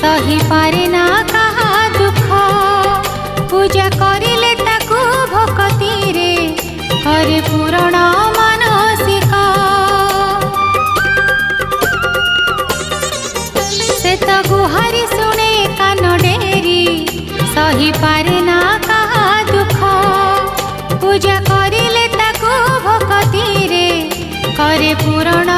सही पारे ना कहा दुख पूजा करिले ताकू भक्ति रे करे पूरण मानसिक से तो गुहारी शुणे कान डेरी सही पारे ना कहा दुख पूजा करिले ताकू भक्ति रे करे पूरण